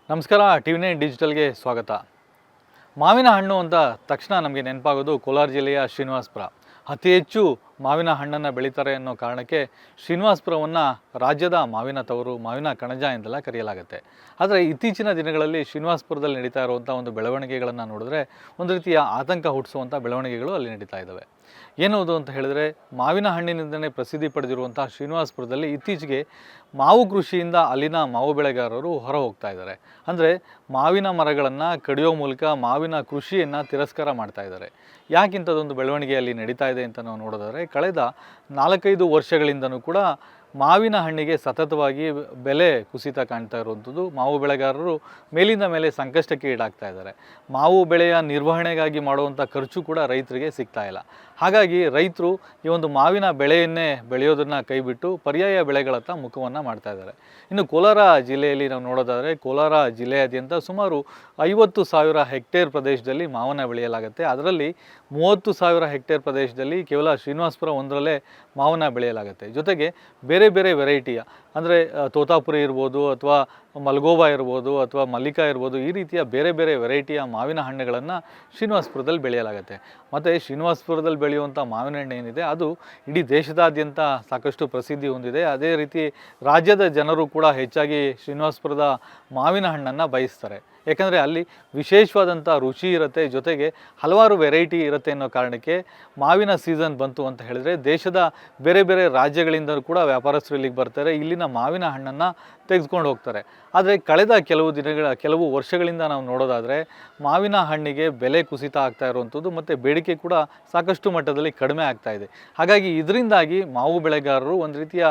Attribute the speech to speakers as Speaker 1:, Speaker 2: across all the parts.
Speaker 1: ನಮಸ್ಕಾರ. ಟಿವಿ9 ಡಿಜಿಟಲ್ಗೆ ಸ್ವಾಗತ. ಮಾವಿನ ಹಣ್ಣು ಅಂತ ತಕ್ಷಣ ನಮಗೆ ನೆನಪಾಗೋದು ಕೋಲಾರ ಜಿಲ್ಲೆಯ ಶ್ರೀನಿವಾಸಪುರ. ಅತಿ ಹೆಚ್ಚು ಮಾವಿನ ಹಣ್ಣನ್ನು ಬೆಳೀತಾರೆ ಅನ್ನೋ ಕಾರಣಕ್ಕೆ ಶ್ರೀನಿವಾಸಪುರವನ್ನು ರಾಜ್ಯದ ಮಾವಿನ ತವರು, ಮಾವಿನ ಕಣಜ ಎಂದೆಲ್ಲ ಕರೆಯಲಾಗುತ್ತೆ. ಆದರೆ ಇತ್ತೀಚಿನ ದಿನಗಳಲ್ಲಿ ಶ್ರೀನಿವಾಸಪುರದಲ್ಲಿ ನಡೀತಾ ಇರುವಂಥ ಒಂದು ಬೆಳವಣಿಗೆಗಳನ್ನು ನೋಡಿದ್ರೆ ಒಂದು ರೀತಿಯ ಆತಂಕ ಹುಟ್ಟಿಸುವಂಥ ಬೆಳವಣಿಗೆಗಳು ಅಲ್ಲಿ ನಡೀತಾ ಇದ್ದಾವೆ. ಏನದು ಅಂತ ಹೇಳಿದ್ರೆ, ಮಾವಿನ ಹಣ್ಣಿನಿಂದಲೇ ಪ್ರಸಿದ್ಧಿ ಪಡೆದಿರುವಂಥ ಶ್ರೀನಿವಾಸಪುರದಲ್ಲಿ ಇತ್ತೀಚೆಗೆ ಮಾವು ಕೃಷಿಯಿಂದ ಅಲ್ಲಿನ ಮಾವು ಬೆಳೆಗಾರರು ಹೊರ ಹೋಗ್ತಾ ಇದ್ದಾರೆ. ಅಂದರೆ ಮಾವಿನ ಮರಗಳನ್ನು ಕಡಿಯೋ ಮೂಲಕ ಮಾವಿನ ಕೃಷಿಯನ್ನು ತಿರಸ್ಕಾರ ಮಾಡ್ತಾ ಇದ್ದಾರೆ. ಯಾಕಿಂಥದ್ದೊಂದು ಬೆಳವಣಿಗೆ ಅಲ್ಲಿ ನಡೀತಾ ಇದೆ ಅಂತ ನಾವು ನೋಡೋದಾದರೆ, ಕಳೆದ 4-5 ವರ್ಷಗಳಿಂದನೂ ಕೂಡ ಮಾವಿನ ಹಣ್ಣಿಗೆ ಸತತವಾಗಿ ಬೆಲೆ ಕುಸಿತ ಕಾಣ್ತಾ ಇರುವಂಥದ್ದು. ಮಾವು ಬೆಳೆಗಾರರು ಮೇಲಿಂದ ಮೇಲೆ ಸಂಕಷ್ಟಕ್ಕೆ ಈಡಾಗ್ತಾ ಇದ್ದಾರೆ. ಮಾವು ಬೆಳೆಯ ನಿರ್ವಹಣೆಗಾಗಿ ಮಾಡುವಂಥ ಖರ್ಚು ಕೂಡ ರೈತರಿಗೆ ಸಿಗ್ತಾ ಇಲ್ಲ. ಹಾಗಾಗಿ ರೈತರು ಈ ಒಂದು ಮಾವಿನ ಬೆಳೆಯನ್ನೇ ಬೆಳೆಯೋದನ್ನು ಕೈಬಿಟ್ಟು ಪರ್ಯಾಯ ಬೆಳೆಗಳತ್ತ ಮುಖವನ್ನು ಮಾಡ್ತಾ ಇದ್ದಾರೆ. ಇನ್ನು ಕೋಲಾರ ಜಿಲ್ಲೆಯಲ್ಲಿ ನಾವು ನೋಡೋದಾದರೆ, ಕೋಲಾರ ಜಿಲ್ಲೆಯಾದ್ಯಂತ ಸುಮಾರು 50,000 ಹೆಕ್ಟೇರ್ ಪ್ರದೇಶದಲ್ಲಿ ಮಾವನ್ನು ಬೆಳೆಯಲಾಗುತ್ತೆ. ಅದರಲ್ಲಿ 30,000 ಹೆಕ್ಟೇರ್ ಪ್ರದೇಶದಲ್ಲಿ ಕೇವಲ ಶ್ರೀನಿವಾಸಪುರ ಒಂದರಲ್ಲೇ ಮಾವನ್ನು ಬೆಳೆಯಲಾಗುತ್ತೆ. ಜೊತೆಗೆ ಬೇರೆ ಬೇರೆ ವೆರೈಟಿಯ, ಅಂದರೆ ತೋತಾಪುರಿ ಇರ್ಬೋದು, ಅಥವಾ ಮಲ್ಗೋಬಾ ಇರ್ಬೋದು, ಅಥವಾ ಮಲ್ಲಿಕಾ ಇರ್ಬೋದು, ಈ ರೀತಿಯ ಬೇರೆ ಬೇರೆ ವೆರೈಟಿಯ ಮಾವಿನ ಹಣ್ಣುಗಳನ್ನು ಶ್ರೀನಿವಾಸಪುರದಲ್ಲಿ ಬೆಳೆಯಲಾಗುತ್ತೆ. ಮತ್ತು ಶ್ರೀನಿವಾಸಪುರದಲ್ಲಿ ಬೆಳೆಯುವಂಥ ಮಾವಿನ ಹಣ್ಣು ಏನಿದೆ ಅದು ಇಡೀ ದೇಶದಾದ್ಯಂತ ಸಾಕಷ್ಟು ಪ್ರಸಿದ್ಧಿ ಹೊಂದಿದೆ. ಅದೇ ರೀತಿ ರಾಜ್ಯದ ಜನರು ಕೂಡ ಹೆಚ್ಚಾಗಿ ಶ್ರೀನಿವಾಸಪುರದ ಮಾವಿನ ಹಣ್ಣನ್ನು ಬಯಸ್ತಾರೆ. ಯಾಕಂದರೆ ಅಲ್ಲಿ ವಿಶೇಷವಾದಂಥ ರುಚಿ ಇರುತ್ತೆ, ಜೊತೆಗೆ ಹಲವಾರು ವೆರೈಟಿ ಇರುತ್ತೆ ಅನ್ನೋ ಕಾರಣಕ್ಕೆ ಮಾವಿನ ಸೀಸನ್ ಬಂತು ಅಂತ ಹೇಳಿದರೆ ದೇಶದ ಬೇರೆ ಬೇರೆ ರಾಜ್ಯಗಳಿಂದ ಕೂಡ ವ್ಯಾಪಾರಸ್ಥರು ಇಲ್ಲಿಗೆ ಬರ್ತಾರೆ, ಇಲ್ಲಿನ ಮಾವಿನ ಹಣ್ಣನ್ನು ತೆಗೆದುಕೊಂಡು ಹೋಗ್ತಾರೆ. ಆದರೆ ಕಳೆದ ಕೆಲವು ವರ್ಷಗಳಿಂದ ನಾವು ನೋಡೋದಾದರೆ ಮಾವಿನ ಹಣ್ಣಿಗೆ ಬೆಲೆ ಕುಸಿತ ಆಗ್ತಾ ಇರುವಂಥದ್ದು ಮತ್ತು ಬೇಡಿಕೆ ಕೂಡ ಸಾಕಷ್ಟು ಮಟ್ಟದಲ್ಲಿ ಕಡಿಮೆ ಆಗ್ತಾ ಇದೆ. ಹಾಗಾಗಿ ಇದರಿಂದಾಗಿ ಮಾವು ಬೆಳೆಗಾರರು ಒಂದು ರೀತಿಯ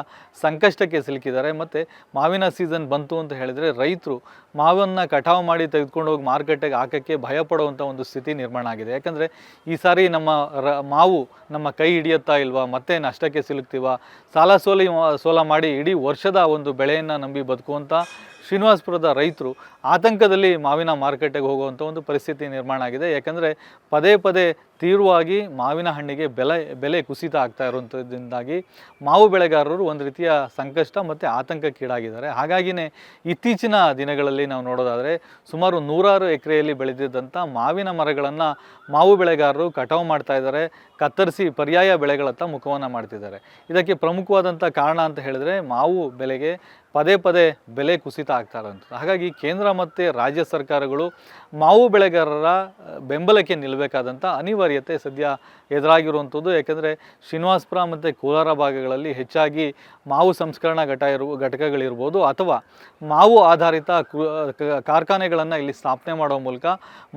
Speaker 1: ಸಂಕಷ್ಟಕ್ಕೆ ಸಿಲುಕಿದ್ದಾರೆ. ಮತ್ತು ಮಾವಿನ ಸೀಸನ್ ಬಂತು ಅಂತ ಹೇಳಿದರೆ ರೈತರು ಮಾವನ್ನು ಕಟಾವು ಮಾಡಿ ತೆಗೆದುಕೊಂಡು ಹೋಗಿ ಮಾರುಕಟ್ಟೆಗೆ ಹಾಕೋಕ್ಕೆ ಭಯಪಡುವಂಥ ಒಂದು ಸ್ಥಿತಿ ನಿರ್ಮಾಣ ಆಗಿದೆ. ಯಾಕಂದರೆ ಈ ಸಾರಿ ನಮ್ಮ ಮಾವು ನಮ್ಮ ಕೈ ಹಿಡಿಯುತ್ತಾ ಇಲ್ವಾ, ಮತ್ತೆ ನಷ್ಟಕ್ಕೆ ಸಿಲುಕ್ತೀವ, ಸೋಲ ಮಾಡಿ ಇಡೀ ವರ್ಷದ ಒಂದು ಬೆಳೆಯನ್ನು ನಂಬಿ ಬದುಕುವಂಥ ಶ್ರೀನಿವಾಸಪುರದ ರೈತರು ಆತಂಕದಲ್ಲಿ ಮಾವಿನ ಮಾರುಕಟ್ಟೆಗೆ ಹೋಗುವಂಥ ಒಂದು ಪರಿಸ್ಥಿತಿ ನಿರ್ಮಾಣ ಆಗಿದೆ. ಯಾಕಂದರೆ ಪದೇ ಪದೇ ತೀವ್ರವಾಗಿ ಮಾವಿನ ಹಣ್ಣಿಗೆ ಬೆಲೆ ಕುಸಿತ ಆಗ್ತಾ ಇರುವಂಥದ್ದಿಂದಾಗಿ ಮಾವು ಬೆಳೆಗಾರರು ಒಂದು ರೀತಿಯ ಸಂಕಷ್ಟ ಮತ್ತು ಆತಂಕಕ್ಕೀಡಾಗಿದ್ದಾರೆ. ಹಾಗಾಗಿಯೇ ಇತ್ತೀಚಿನ ದಿನಗಳಲ್ಲಿ ನಾವು ನೋಡೋದಾದರೆ ಸುಮಾರು 100 ಎಕರೆಯಲ್ಲಿ ಬೆಳೆದಿದ್ದಂಥ ಮಾವಿನ ಮರಗಳನ್ನು ಮಾವು ಬೆಳೆಗಾರರು ಕಟಾವು ಮಾಡ್ತಾ ಇದ್ದಾರೆ, ಕತ್ತರಿಸಿ ಪರ್ಯಾಯ ಬೆಳೆಗಳತ್ತ ಮುಖವನ್ನು ಮಾಡ್ತಿದ್ದಾರೆ. ಇದಕ್ಕೆ ಪ್ರಮುಖವಾದಂಥ ಕಾರಣ ಅಂತ ಹೇಳಿದರೆ ಮಾವು ಬೆಲೆಗೆ ಪದೇ ಪದೇ ಬೆಲೆ ಕುಸಿತ ಆಗ್ತಾ ಇರೋಂಥದ್ದು. ಹಾಗಾಗಿ ಕೇಂದ್ರ ಮತ್ತು ರಾಜ್ಯ ಸರ್ಕಾರಗಳು ಮಾವು ಬೆಳೆಗಾರರ ಬೆಂಬಲಕ್ಕೆ ನಿಲ್ಲಬೇಕಾದಂಥ ಅನಿವಾರ್ಯತೆ ಸದ್ಯ ಎದುರಾಗಿರುವಂಥದ್ದು. ಯಾಕೆಂದರೆ ಶ್ರೀನಿವಾಸಪುರ ಮತ್ತು ಕೋಲಾರ ಭಾಗಗಳಲ್ಲಿ ಹೆಚ್ಚಾಗಿ ಮಾವು ಸಂಸ್ಕರಣಾ ಘಟಕಗಳಿರ್ಬೋದು, ಅಥವಾ ಮಾವು ಆಧಾರಿತ ಕಾರ್ಖಾನೆಗಳನ್ನು ಇಲ್ಲಿ ಸ್ಥಾಪನೆ ಮಾಡೋ ಮೂಲಕ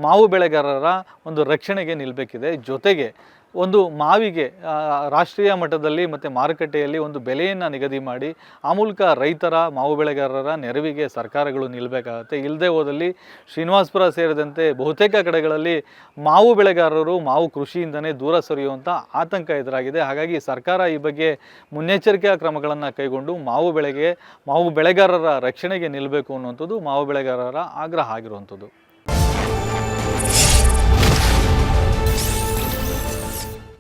Speaker 1: ಮಾವು ಬೆಳೆಗಾರರ ಒಂದು ರಕ್ಷಣೆಗೆ ನಿಲ್ಲಬೇಕಿದೆ. ಜೊತೆಗೆ ಒಂದು ಮಾವಿಗೆ ರಾಷ್ಟ್ರೀಯ ಮಟ್ಟದಲ್ಲಿ ಮತ್ತು ಮಾರುಕಟ್ಟೆಯಲ್ಲಿ ಒಂದು ಬೆಲೆಯನ್ನು ನಿಗದಿ ಮಾಡಿ ಆ ಮೂಲಕ ರೈತರ, ಮಾವು ಬೆಳೆಗಾರರ ನೆರವಿಗೆ ಸರ್ಕಾರಗಳು ನಿಲ್ಲಬೇಕಾಗುತ್ತೆ. ಇಲ್ಲದೆ ಹೋದಲ್ಲಿ ಶ್ರೀನಿವಾಸಪುರ ಸೇರಿದಂತೆ ಬಹುತೇಕ ಕಡೆಗಳಲ್ಲಿ ಮಾವು ಬೆಳೆಗಾರರು ಮಾವು ಕೃಷಿಯಿಂದನೇ ದೂರ ಸರಿಯುವಂಥ ಆತಂಕ ಎದುರಾಗಿದೆ. ಹಾಗಾಗಿ ಸರ್ಕಾರ ಈ ಬಗ್ಗೆ ಮುನ್ನೆಚ್ಚರಿಕೆಯ ಕ್ರಮಗಳನ್ನು ಕೈಗೊಂಡು ಮಾವು ಬೆಳೆಗಾರರ ರಕ್ಷಣೆಗೆ ನಿಲ್ಲಬೇಕು ಅನ್ನುವಂಥದ್ದು ಮಾವು ಬೆಳೆಗಾರರ ಆಗ್ರಹ ಆಗಿರುವಂಥದ್ದು.